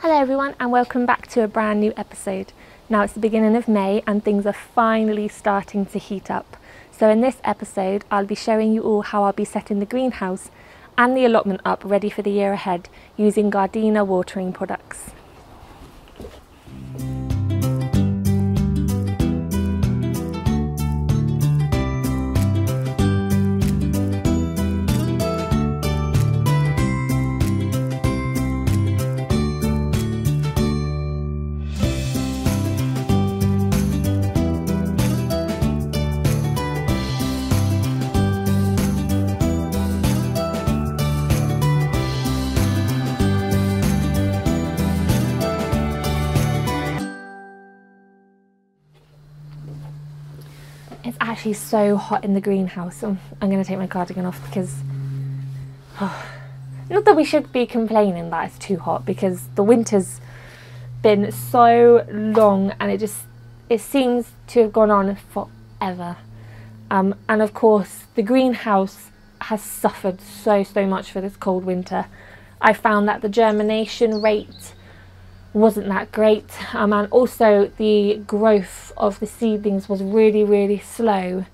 Hello everyone and welcome back to a brand new episode. Now it's the beginning of May and things are finally starting to heat up. So in this episode I'll be showing you all how I'll be setting the greenhouse and the allotment up ready for the year ahead using Gardena watering products. It's actually so hot in the greenhouse. I'm going to take my cardigan off because not that we should be complaining that it's too hot, because the winter's been so long and it seems to have gone on forever. And of course the greenhouse has suffered so much for this cold winter. I found that the germination rate wasn't that great, and also the growth of the seedlings was really slow,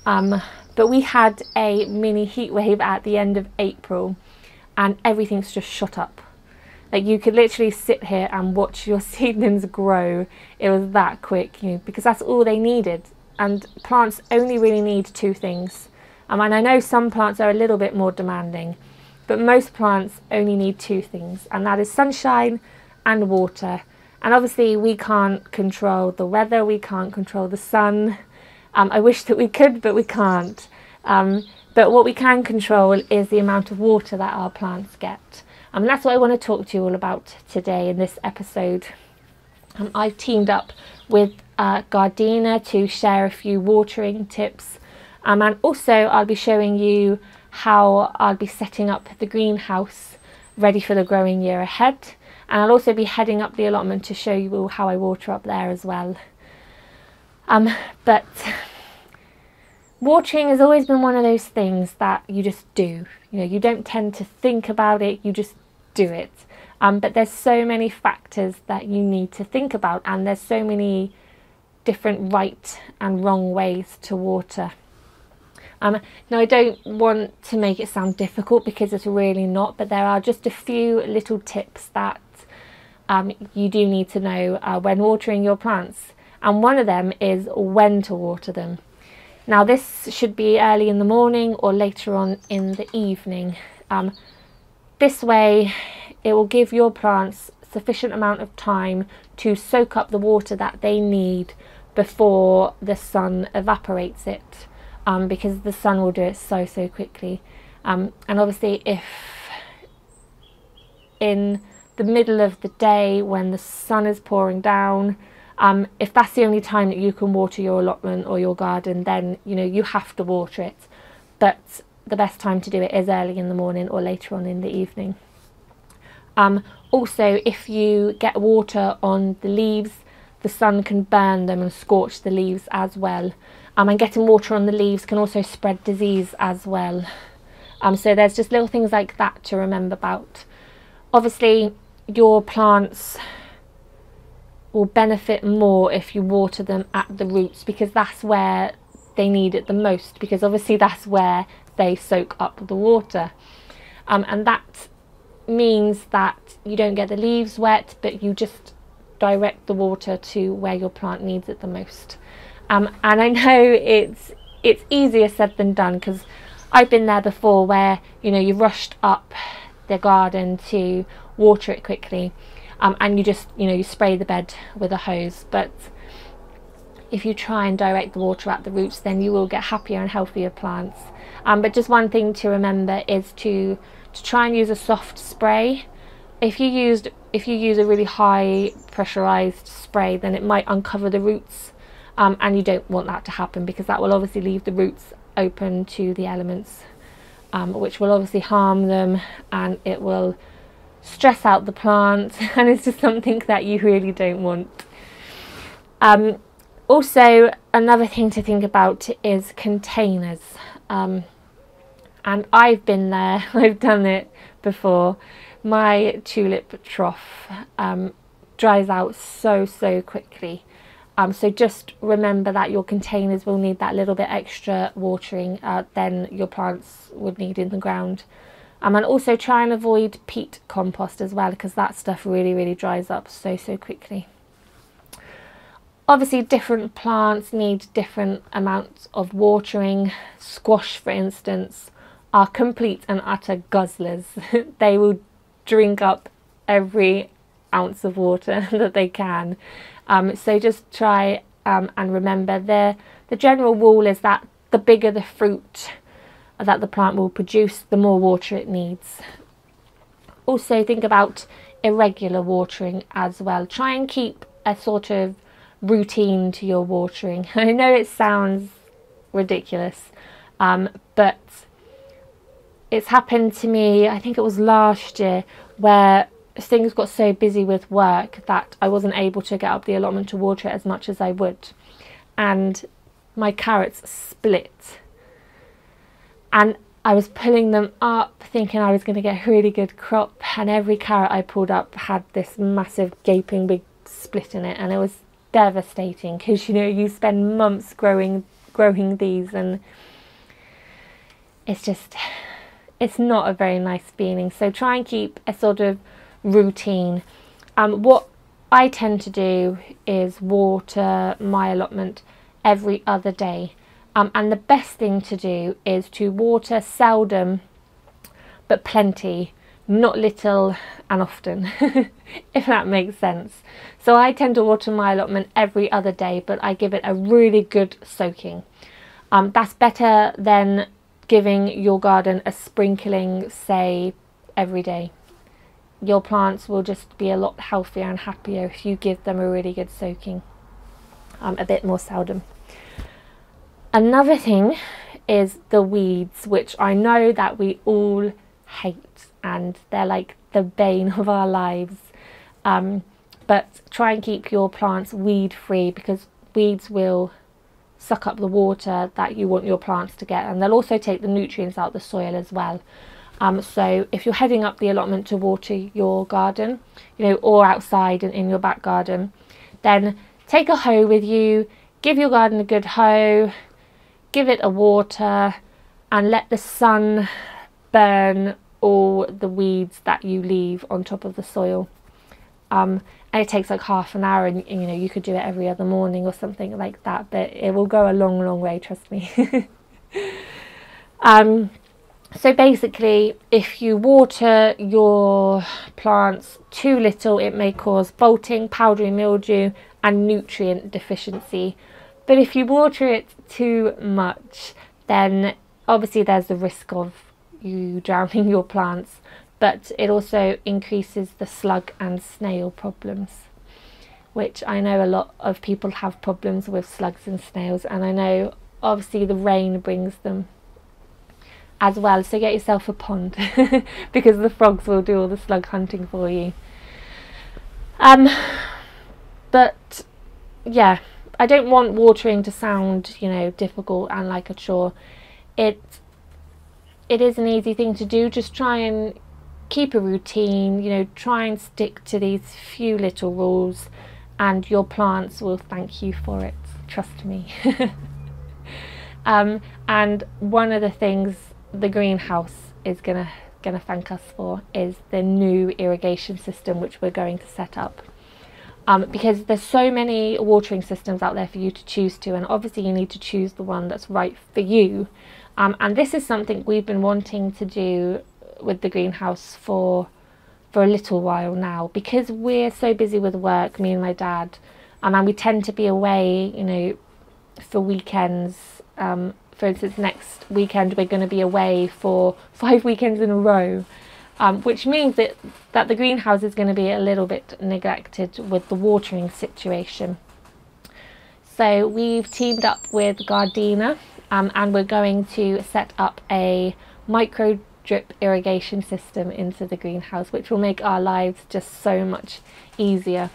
but we had a mini heat wave at the end of April and everything's just shot up. Like, you could literally sit here and watch your seedlings grow. It was that quick, because that's all they needed, and plants only really need two things. And I know some plants are a little bit more demanding, but most plants only need two things, and that is sunshine and water. And obviously we can't control the weather, we can't control the sun. I wish that we could, but we can't. But what we can control is the amount of water that our plants get. And that's what I want to talk to you all about today in this episode. I've teamed up with Gardena to share a few watering tips. And also I'll be showing you how I'll be setting up the greenhouse ready for the growing year ahead. And I'll also be heading up the allotment to show you all how I water up there as well. But watering has always been one of those things that you just do. You don't tend to think about it, you just do it. But there's so many factors that you need to think about, and there's so many different right and wrong ways to water. Now, I don't want to make it sound difficult, because it's really not, but there are just a few little tips that you do need to know when watering your plants. And one of them is when to water them. Now, this should be early in the morning or later on in the evening. This way it will give your plants sufficient amount of time to soak up the water that they need before the sun evaporates it. Because the sun will do it so quickly. And obviously if in the middle of the day when the sun is pouring down, if that's the only time that you can water your allotment or your garden, then you have to water it. But the best time to do it is early in the morning or later on in the evening. Also, if you get water on the leaves, the sun can burn them and scorch the leaves as well. And getting water on the leaves can also spread disease as well. So there's just little things like that to remember about. Obviously, your plants will benefit more if you water them at the roots, because that's where they need it the most, because obviously that's where they soak up the water. And that means that you don't get the leaves wet, but you just direct the water to where your plant needs it the most. And I know it's easier said than done, because I've been there before where you've rushed up the garden to water it quickly, and you just you spray the bed with a hose. But if you try and direct the water at the roots, then you will get happier and healthier plants. But just one thing to remember is to try and use a soft spray. If you use a really high pressurized spray, then it might uncover the roots. And you don't want that to happen, because that will obviously leave the roots open to the elements, which will obviously harm them, and it will stress out the plant, and it's just something that you really don't want. Also, another thing to think about is containers. And I've been there, I've done it before, my tulip trough dries out so quickly. So just remember that your containers will need that little bit extra watering than your plants would need in the ground. And also try and avoid peat compost as well, because that stuff really dries up so quickly. Obviously different plants need different amounts of watering. Squash, for instance, are complete and utter guzzlers. They will drink up every ounce of water that they can. So just try and remember the general rule is that the bigger the fruit that the plant will produce, the more water it needs. Also think about irregular watering as well. Try and keep a sort of routine to your watering. I know it sounds ridiculous, but it's happened to me, I think it was last year, where things got so busy with work that I wasn't able to get up the allotment to water it as much as I would, and my carrots split, and I was pulling them up thinking I was going to get a really good crop, and every carrot I pulled up had this massive gaping big split in it, and it was devastating, because you know, you spend months growing these, and it's not a very nice feeling. So try and keep a sort of routine. What I tend to do is water my allotment every other day, and the best thing to do is to water seldom but plenty, not little and often, if that makes sense. So I tend to water my allotment every other day, but I give it a really good soaking. That's better than giving your garden a sprinkling, say, every day. Your plants will just be a lot healthier and happier if you give them a really good soaking, a bit more seldom. Another thing is the weeds, which I know that we all hate, and they're like the bane of our lives. But try and keep your plants weed free, because weeds will suck up the water that you want your plants to get, and they'll also take the nutrients out of the soil as well. So if you're heading up the allotment to water your garden, you know, or outside in your back garden, then take a hoe with you, give your garden a good hoe, give it a water, and let the sun burn all the weeds that you leave on top of the soil. And it takes like half an hour, and you know, you could do it every other morning or something like that, but it will go a long way, trust me. So basically, if you water your plants too little, it may cause bolting, powdery mildew and nutrient deficiency. But if you water it too much, then obviously there's the risk of you drowning your plants, but it also increases the slug and snail problems, which I know a lot of people have problems with slugs and snails, and I know obviously the rain brings them as well, so get yourself a pond because the frogs will do all the slug hunting for you. But yeah, I don't want watering to sound, you know, difficult and like a chore. It is an easy thing to do. Just try and keep a routine, you know, try and stick to these few little rules, and your plants will thank you for it, trust me. And one of the things the greenhouse is gonna thank us for is the new irrigation system which we're going to set up, because there's so many watering systems out there for you to choose to, and obviously you need to choose the one that's right for you. And this is something we've been wanting to do with the greenhouse for a little while now, because we're so busy with work, me and my dad, and we tend to be away, you know, for weekends. For instance, next weekend we're going to be away for 5 weekends in a row, which means that the greenhouse is going to be a little bit neglected with the watering situation. So we've teamed up with Gardena, and we're going to set up a micro drip irrigation system into the greenhouse, which will make our lives just so much easier.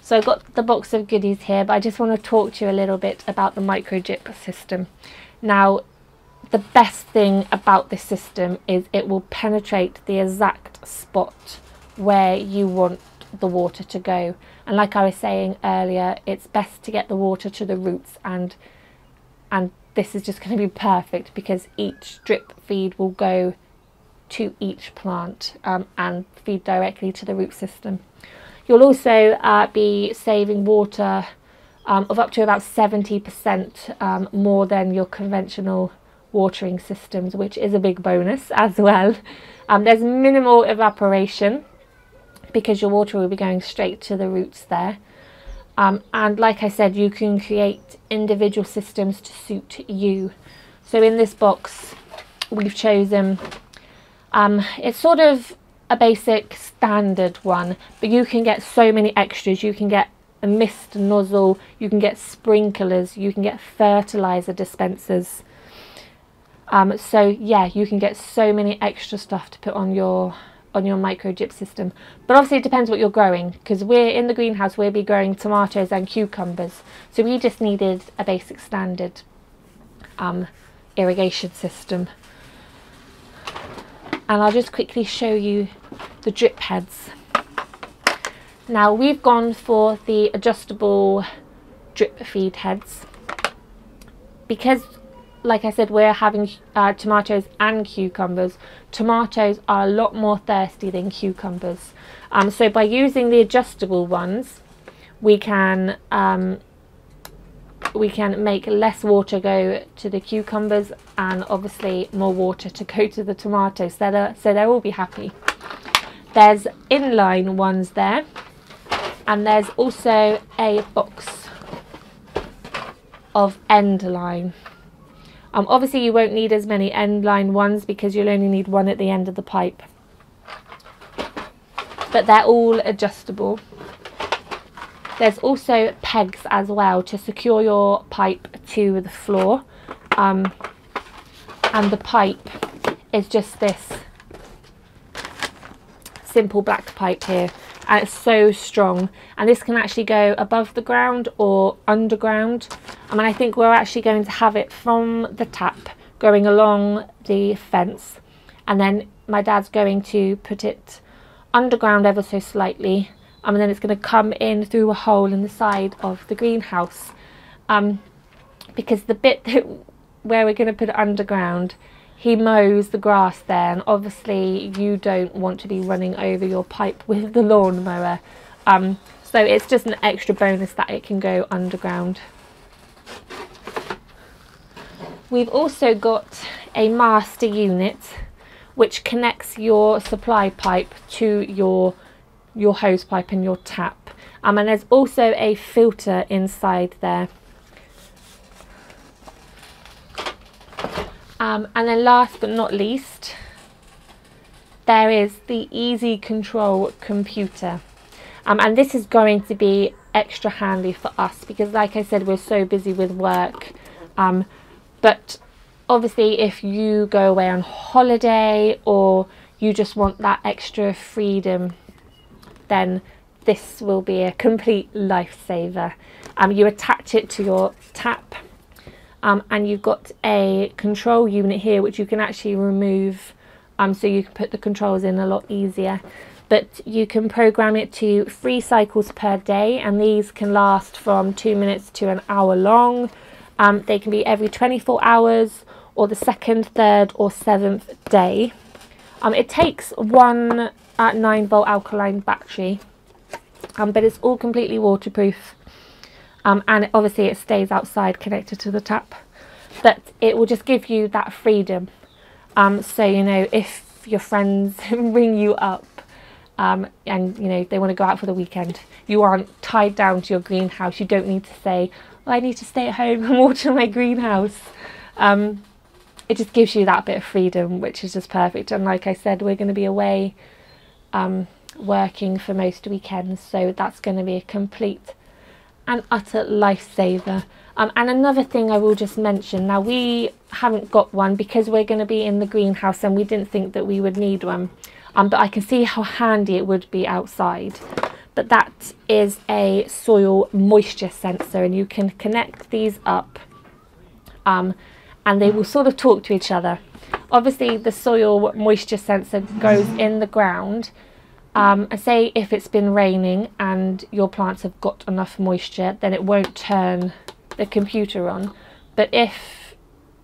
So I've got the box of goodies here, but I just want to talk to you a little bit about the micro drip system. Now, the best thing about this system is it will penetrate the exact spot where you want the water to go. And like I was saying earlier, it's best to get the water to the roots, and this is just going to be perfect because each drip feed will go to each plant and feed directly to the root system. You'll also be saving water of up to about 70% more than your conventional watering systems, which is a big bonus as well. There's minimal evaporation because your water will be going straight to the roots there. And like I said, you can create individual systems to suit you. So in this box we've chosen, it's sort of a basic standard one, but you can get so many extras. You can get a mist nozzle, you can get sprinklers, you can get fertilizer dispensers. So yeah, you can get so many extra stuff to put on your micro drip system. But obviously it depends what you're growing, because we're in the greenhouse, we'll be growing tomatoes and cucumbers, so we just needed a basic standard irrigation system. And I'll just quickly show you the drip heads. Now we've gone for the adjustable drip feed heads because, like I said, we're having tomatoes and cucumbers. Tomatoes are a lot more thirsty than cucumbers. So by using the adjustable ones, we can make less water go to the cucumbers and obviously more water to go to the tomatoes. So they'll all be happy. There's inline ones there, and there's also a box of end line. Obviously you won't need as many end line ones because you'll only need one at the end of the pipe, but they're all adjustable. There's also pegs as well to secure your pipe to the floor, and the pipe is just this simple black pipe here, and it's so strong, and this can actually go above the ground or underground. I think we're actually going to have it from the tap going along the fence, and then my dad's going to put it underground ever so slightly, and then it's going to come in through a hole in the side of the greenhouse, because the bit where we're going to put it underground, he mows the grass there, and obviously you don't want to be running over your pipe with the lawnmower, so it's just an extra bonus that it can go underground. We've also got a master unit which connects your supply pipe to your hose pipe and your tap, and there's also a filter inside there. And then last but not least, there is the easy control computer, and this is going to be extra handy for us because, like I said, we're so busy with work, but obviously if you go away on holiday or you just want that extra freedom, then this will be a complete lifesaver. You attach it to your tap, and you've got a control unit here which you can actually remove, so you can put the controls in a lot easier. But you can program it to 3 cycles per day, and these can last from 2 minutes to an hour long. They can be every 24 hours or the 2nd, 3rd or 7th day. It takes one 9-volt alkaline battery, but it's all completely waterproof, and obviously it stays outside connected to the tap, but it will just give you that freedom. So you know, if your friends ring you up and you know they want to go out for the weekend, you aren't tied down to your greenhouse. You don't need to say, oh, I need to stay at home and water my greenhouse. It just gives you that bit of freedom, which is just perfect. And like I said, we're going to be away working for most weekends, so that's going to be a complete and utter lifesaver. And another thing I will just mention, now we haven't got one because we're going to be in the greenhouse and we didn't think that we would need one, but I can see how handy it would be outside. But that is a soil moisture sensor, and you can connect these up, and and they will sort of talk to each other. Obviously the soil moisture sensor goes in the ground, and say if it's been raining and your plants have got enough moisture, then it won't turn the computer on. But if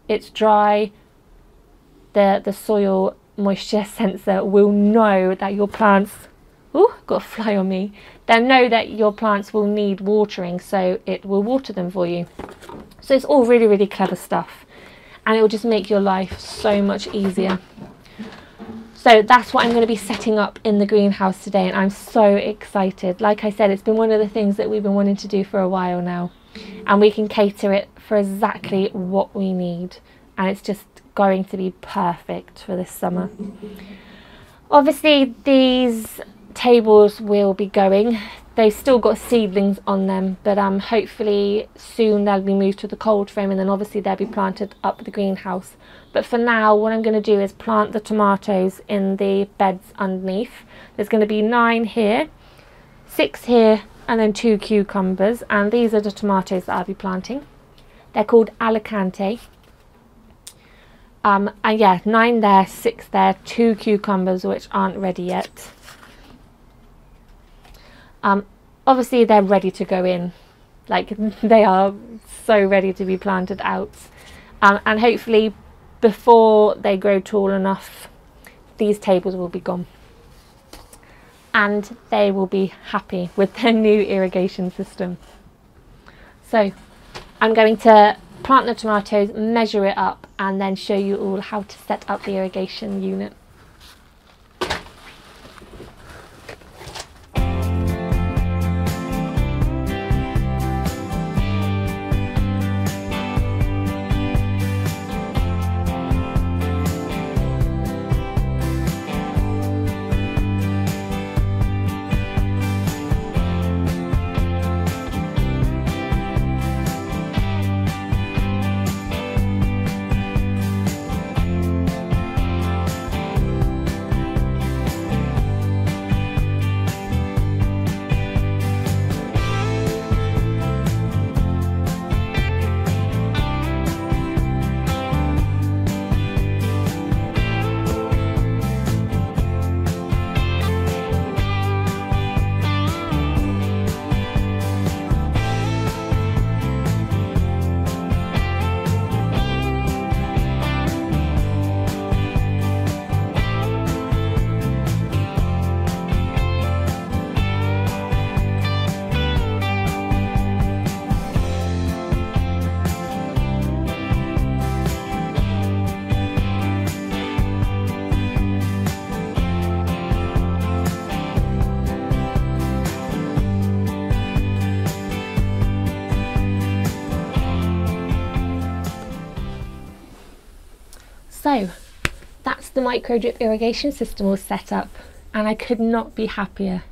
it's dry, the soil moisture sensor will know that your plants, oh, got a fly on me, they'll know that your plants will need watering, so it will water them for you. So it's all really, really clever stuff, and it will just make your life so much easier. So that's what I'm going to be setting up in the greenhouse today, and I'm so excited. Like I said, it's been one of the things that we've been wanting to do for a while now, and we can cater it for exactly what we need, and it's just going to be perfect for this summer. Obviously these tables will be going, they've still got seedlings on them, but hopefully soon they'll be moved to the cold frame, and then obviously they'll be planted up the greenhouse. But for now, what I'm going to do is plant the tomatoes in the beds underneath. There's going to be 9 here, 6 here, and then 2 cucumbers, and these are the tomatoes that I'll be planting. They're called Alicante. And yeah, 9 there, 6 there, 2 cucumbers which aren't ready yet. Obviously they're ready to go in, like they are so ready to be planted out, and hopefully before they grow tall enough, these tables will be gone and they will be happy with their new irrigation system. So I'm going to plant the tomatoes, measure it up, and then show you all how to set up the irrigation unit. So that's the micro drip irrigation system all set up, and I could not be happier.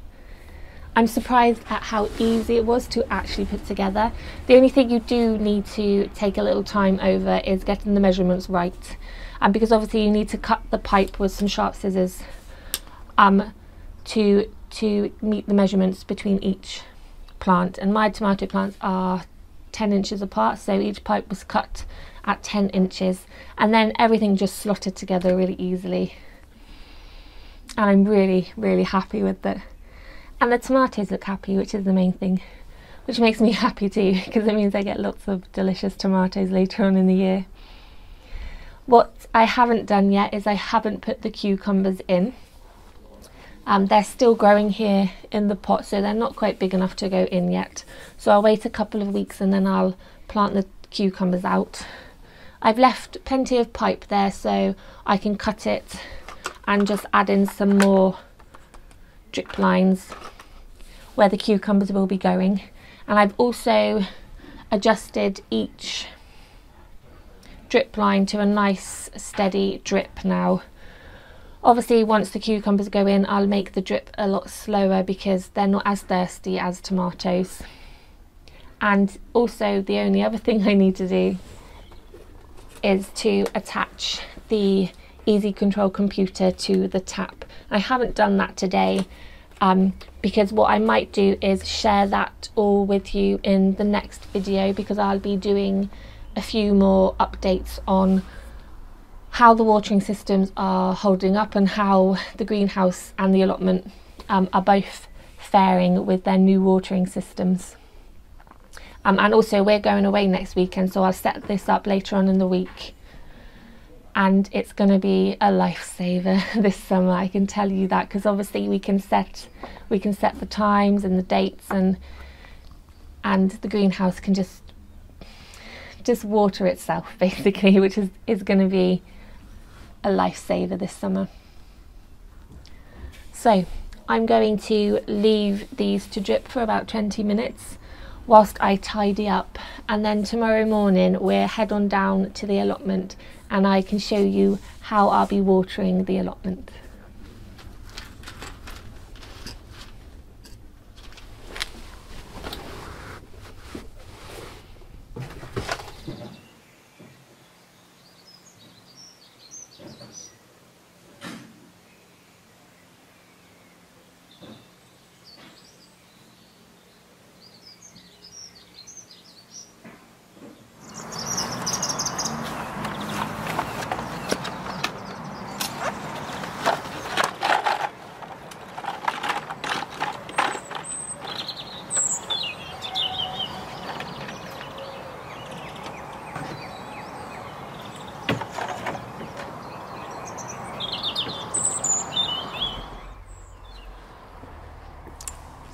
I'm surprised at how easy it was to actually put together. The only thing you do need to take a little time over is getting the measurements right, and because obviously you need to cut the pipe with some sharp scissors to meet the measurements between each plant. And my tomato plants are 10 inches apart, so each pipe was cut at 10 inches, and then everything just slotted together really easily, and I'm really, really happy with it. And the tomatoes look happy, which is the main thing, which makes me happy too, because it means I get lots of delicious tomatoes later on in the year. What I haven't done yet is I haven't put the cucumbers in. They're still growing here in the pot, so they're not quite big enough to go in yet. So I'll wait a couple of weeks and then I'll plant the cucumbers out. I've left plenty of pipe there so I can cut it and just add in some more drip lines where the cucumbers will be going. And I've also adjusted each drip line to a nice steady drip now. Obviously once the cucumbers go in, I'll make the drip a lot slower because they're not as thirsty as tomatoes. And also the only other thing I need to do is to attach the Easy Control computer to the tap. I haven't done that today because what I might do is share that all with you in the next video, because I'll be doing a few more updates on how the watering systems are holding up and how the greenhouse and the allotment are both faring with their new watering systems. And also we're going away next weekend, so I'll set this up later on in the week, and it's going to be a lifesaver this summer, I can tell you that, because obviously we can set the times and the dates, and the greenhouse can just water itself basically, which is going to be a lifesaver this summer. So I'm going to leave these to drip for about 20 minutes whilst I tidy up, and then tomorrow morning we'll head on down to the allotment and I can show you how I'll be watering the allotment.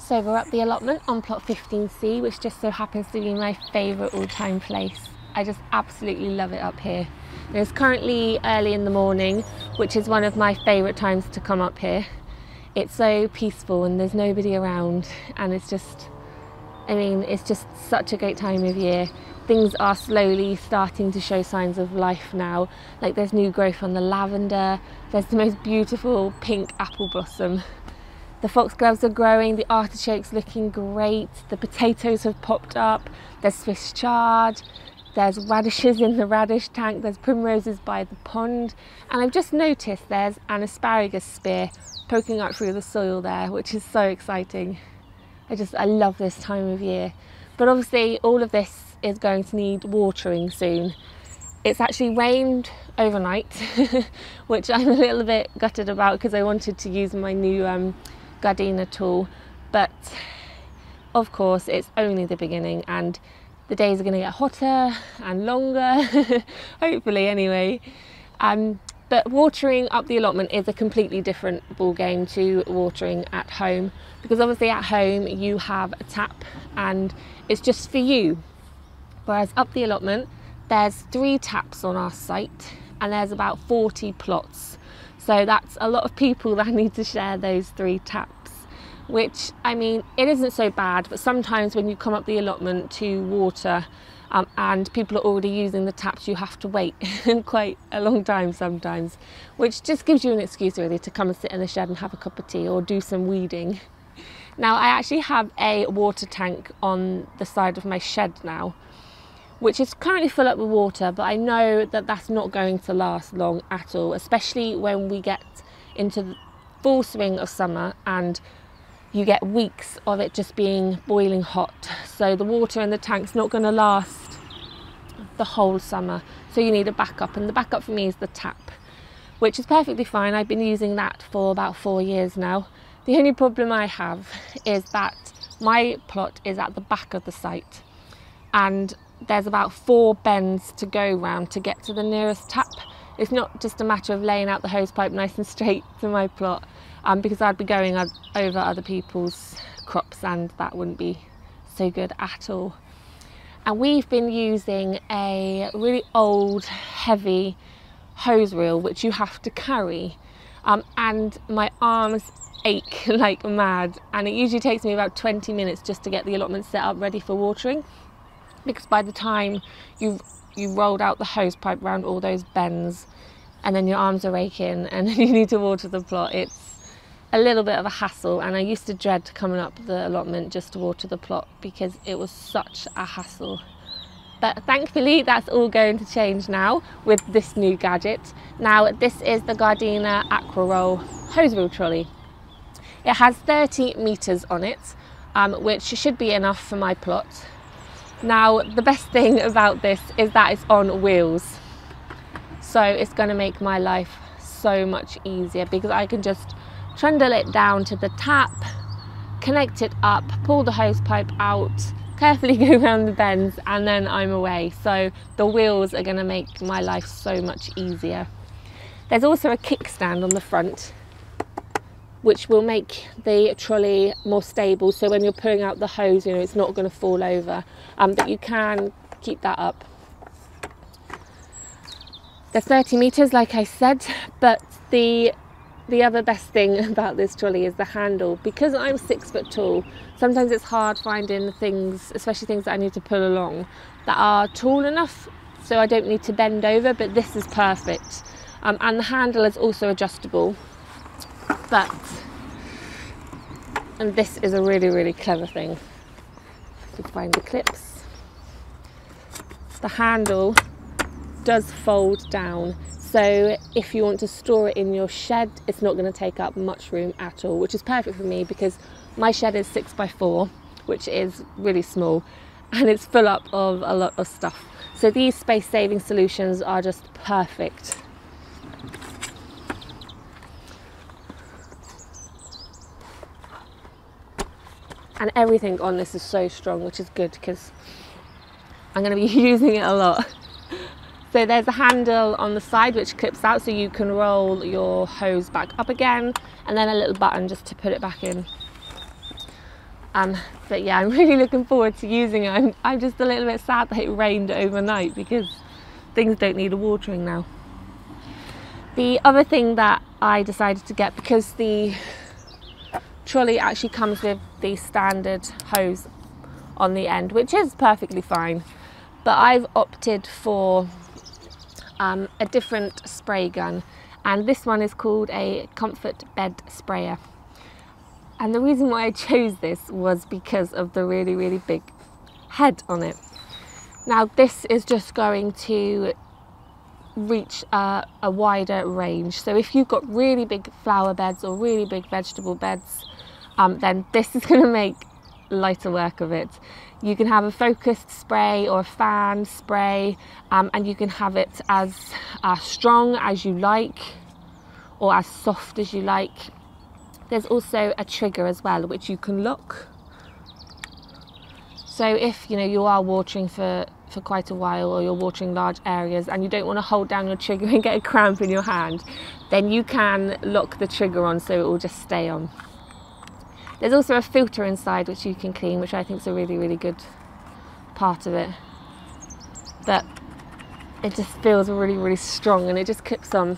So we're up the allotment on plot 15C, which just so happens to be my favourite all-time place. I just absolutely love it up here. And it's currently early in the morning, which is one of my favourite times to come up here. It's so peaceful and there's nobody around, and it's just, I mean, it's just such a great time of year. Things are slowly starting to show signs of life now. Like there's new growth on the lavender, there's the most beautiful pink apple blossom. The foxgloves are growing, the artichokes looking great, the potatoes have popped up, there's Swiss chard, there's radishes in the radish tank, there's primroses by the pond, and I've just noticed there's an asparagus spear poking up through the soil there, which is so exciting. I love this time of year. But obviously all of this is going to need watering soon. It's actually rained overnight, which I'm a little bit gutted about because I wanted to use my new Gardena tool, but of course it's only the beginning and the days are going to get hotter and longer hopefully anyway. But watering up the allotment is a completely different ball game to watering at home, because obviously at home you have a tap and it's just for you, whereas up the allotment there's 3 taps on our site and there's about 40 plots. So that's a lot of people that need to share those 3 taps, which, I mean, it isn't so bad, but sometimes when you come up the allotment to water and people are already using the taps, you have to wait quite a long time sometimes, which just gives you an excuse really to come and sit in the shed and have a cup of tea or do some weeding. Now, I actually have a water tank on the side of my shed now, which is currently full up with water, but I know that that's not going to last long at all, especially when we get into the full swing of summer and you get weeks of it just being boiling hot. So the water in the tank's not going to last the whole summer. So you need a backup, and the backup for me is the tap, which is perfectly fine. I've been using that for about 4 years now. The only problem I have is that my plot is at the back of the site and there's about 4 bends to go round to get to the nearest tap. It's not just a matter of laying out the hose pipe nice and straight to my plot, because I'd be going over other people's crops and that wouldn't be so good at all. And we've been using a really old, heavy hose reel which you have to carry, and my arms ache like mad, and it usually takes me about 20 minutes just to get the allotment set up ready for watering, because by the time you've rolled out the hose pipe around all those bends and then your arms are aching and then you need to water the plot, it's a little bit of a hassle. And I used to dread coming up the allotment just to water the plot because it was such a hassle. But thankfully that's all going to change now with this new gadget. Now this is the Gardena Aqua Roll hose reel trolley. It has 30 meters on it, which should be enough for my plot. Now, the best thing about this is that it's on wheels. So it's going to make my life so much easier because I can just trundle it down to the tap, connect it up, pull the hose pipe out, carefully go around the bends, and then I'm away. So the wheels are going to make my life so much easier. There's also a kickstand on the front, which will make the trolley more stable. So when you're pulling out the hose, you know, it's not going to fall over, but you can keep that up. There's 30 meters, like I said, but the other best thing about this trolley is the handle. Because I'm 6 foot tall, sometimes it's hard finding things, especially things that I need to pull along, that are tall enough so I don't need to bend over, but this is perfect. And the handle is also adjustable. And this is a really, really clever thing. To find the clips. The handle does fold down, so if you want to store it in your shed, it's not going to take up much room at all, which is perfect for me because my shed is 6x4, which is really small, and it's full up of a lot of stuff. So these space-saving solutions are just perfect. And everything on this is so strong, which is good because I'm going to be using it a lot. So there's a handle on the side which clips out so you can roll your hose back up again, and then a little button just to put it back in. But yeah, I'm really looking forward to using it. I'm just a little bit sad that it rained overnight because things don't need a watering now. The other thing that I decided to get, because the trolley actually comes with the standard hose on the end, which is perfectly fine, but I've opted for a different spray gun, and this one is called a comfort bed sprayer. And the reason why I chose this was because of the really, really big head on it. Now this is just going to reach a wider range, so if you've got really big flower beds or really big vegetable beds, then this is going to make lighter work of it. You can have a focused spray or a fan spray, and you can have it as strong as you like or as soft as you like. There's also a trigger as well, which you can lock. So if you are watering for quite a while, or you're watering large areas and you don't want to hold down your trigger and get a cramp in your hand, then you can lock the trigger on so it will just stay on. There's also a filter inside which you can clean, which I think is a really, really good part of it. But it just feels really, really strong, and it just clips on.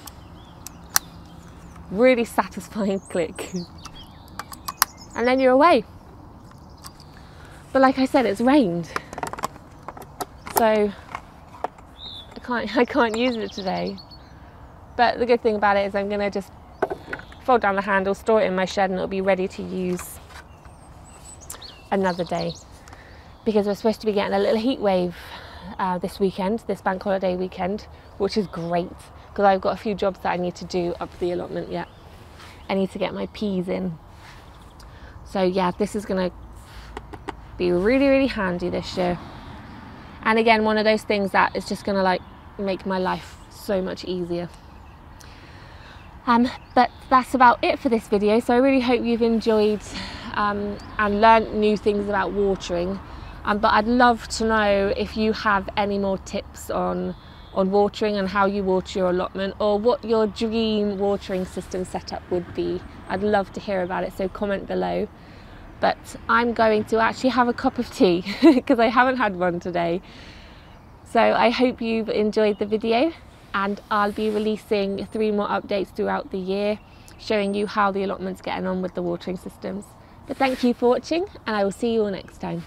Really satisfying click. And then you're away. But like I said, it's rained, so I can't use it today. But the good thing about it is I'm going to just fold down the handle, store it in my shed, and it'll be ready to use another day, because we're supposed to be getting a little heat wave this weekend, this bank holiday weekend, which is great because I've got a few jobs that I need to do up the allotment yet. I need to get my peas in. So yeah, this is going to be really, really handy this year. And again, one of those things that is just going to make my life so much easier. But that's about it for this video. So I really hope you've enjoyed and learnt new things about watering. But I'd love to know if you have any more tips on watering and how you water your allotment, or what your dream watering system setup would be. I'd love to hear about it, so comment below. But I'm going to actually have a cup of tea because I haven't had one today. So I hope you've enjoyed the video, and I'll be releasing 3 more updates throughout the year showing you how the allotment's getting on with the watering systems. But thank you for watching, and I will see you all next time.